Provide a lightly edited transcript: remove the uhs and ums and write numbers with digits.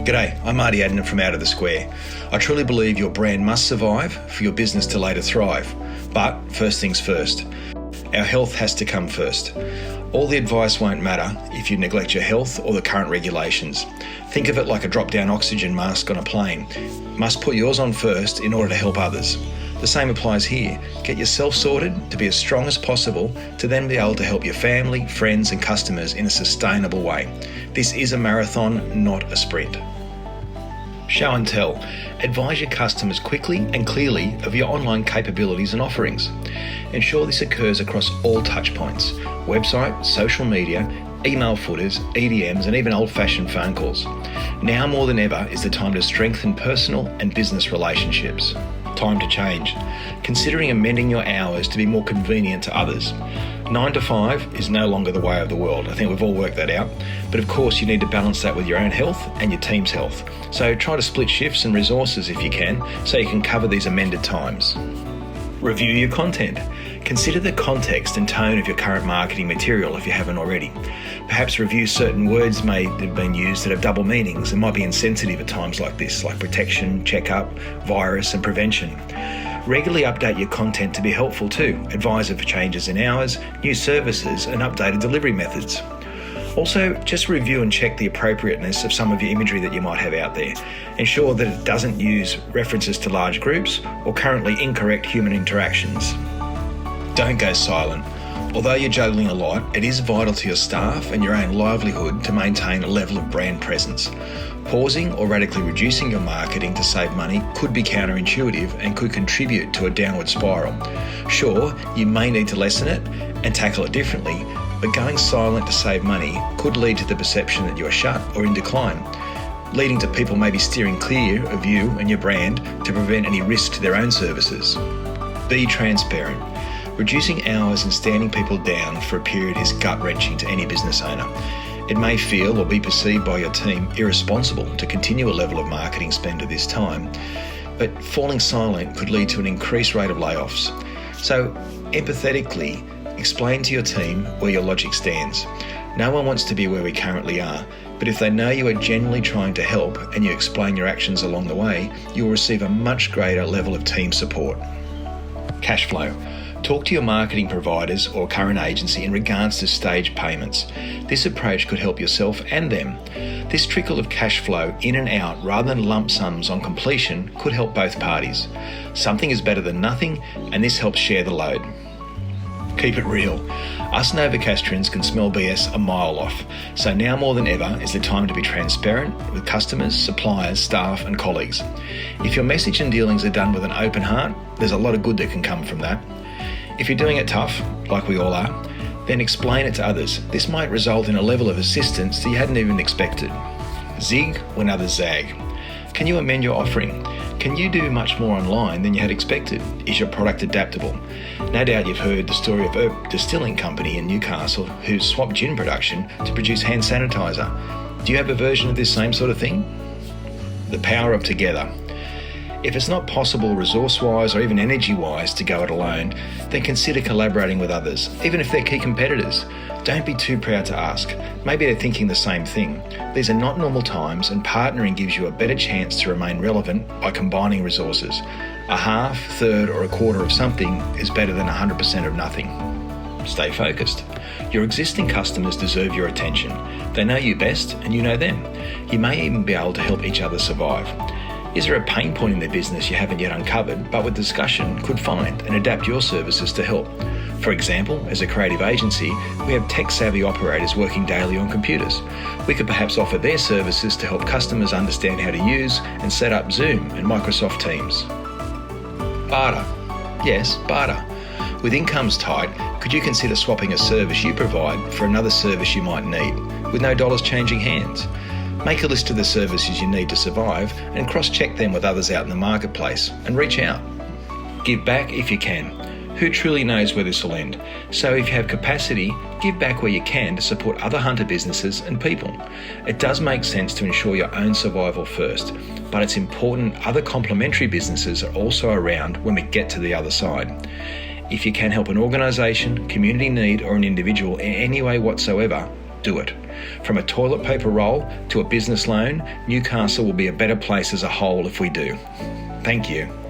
G'day, I'm Marty Adnum from Out of the Square. I truly believe your brand must survive for your business to later thrive. But first things first, our health has to come first. All the advice won't matter if you neglect your health or the current regulations. Think of it like a drop-down oxygen mask on a plane. Must put yours on first in order to help others. The same applies here. Get yourself sorted to be as strong as possible to then be able to help your family, friends and customers in a sustainable way. This is a marathon, not a sprint. Show and tell. Advise your customers quickly and clearly of your online capabilities and offerings. Ensure this occurs across all touchpoints: website, social media, email footers, EDMs and even old-fashioned phone calls. Now more than ever is the time to strengthen personal and business relationships. Time to change. Considering amending your hours to be more convenient to others. 9 to 5 is no longer the way of the world. I think we've all worked that out. But of course you need to balance that with your own health and your team's health. So try to split shifts and resources if you can, so you can cover these amended times. Review your content. Consider the context and tone of your current marketing material if you haven't already. Perhaps review certain words may have been used that have double meanings and might be insensitive at times like this, like protection, checkup, virus and prevention. Regularly update your content to be helpful too. Advise of changes in hours, new services and updated delivery methods. Also, just review and check the appropriateness of some of your imagery that you might have out there. Ensure that it doesn't use references to large groups or currently incorrect human interactions. Don't go silent. Although you're juggling a lot, it is vital to your staff and your own livelihood to maintain a level of brand presence. Pausing or radically reducing your marketing to save money could be counterintuitive and could contribute to a downward spiral. Sure, you may need to lessen it and tackle it differently, but going silent to save money could lead to the perception that you are shut or in decline, leading to people maybe steering clear of you and your brand to prevent any risk to their own services. Be transparent. Reducing hours and standing people down for a period is gut-wrenching to any business owner. It may feel or be perceived by your team irresponsible to continue a level of marketing spend at this time, but falling silent could lead to an increased rate of layoffs. So, empathetically, explain to your team where your logic stands. No one wants to be where we currently are, but if they know you are genuinely trying to help and you explain your actions along the way, you will receive a much greater level of team support. Cash flow. Talk to your marketing providers or current agency in regards to staged payments. This approach could help yourself and them. This trickle of cash flow in and out rather than lump sums on completion could help both parties. Something is better than nothing, and this helps share the load. Keep it real. Us Novocastrians can smell BS a mile off, so now more than ever is the time to be transparent with customers, suppliers, staff and colleagues. If your message and dealings are done with an open heart, there's a lot of good that can come from that. If you're doing it tough, like we all are, then explain it to others. This might result in a level of assistance that you hadn't even expected. Zig when others zag. Can you amend your offering? Can you do much more online than you had expected? Is your product adaptable? No doubt you've heard the story of a distilling company in Newcastle who swapped gin production to produce hand sanitizer. Do you have a version of this same sort of thing? The power of together. If it's not possible resource-wise or even energy-wise to go it alone, then consider collaborating with others, even if they're key competitors. Don't be too proud to ask. Maybe they're thinking the same thing. These are not normal times, and partnering gives you a better chance to remain relevant by combining resources. A half, third or a quarter of something is better than 100% of nothing. Stay focused. Your existing customers deserve your attention. They know you best and you know them. You may even be able to help each other survive. Is there a pain point in their business you haven't yet uncovered, but with discussion could find and adapt your services to help? For example, as a creative agency, we have tech-savvy operators working daily on computers. We could perhaps offer their services to help customers understand how to use and set up Zoom and Microsoft Teams. Barter. Yes, barter. With incomes tight, could you consider swapping a service you provide for another service you might need, with no dollars changing hands? Make a list of the services you need to survive and cross-check them with others out in the marketplace and reach out. Give back if you can. Who truly knows where this will end? So if you have capacity, give back where you can to support other hunter businesses and people. It does make sense to ensure your own survival first, but it's important other complementary businesses are also around when we get to the other side. If you can help an organisation, community need or an individual in any way whatsoever, do it. From a toilet paper roll to a business loan, Newcastle will be a better place as a whole if we do. Thank you.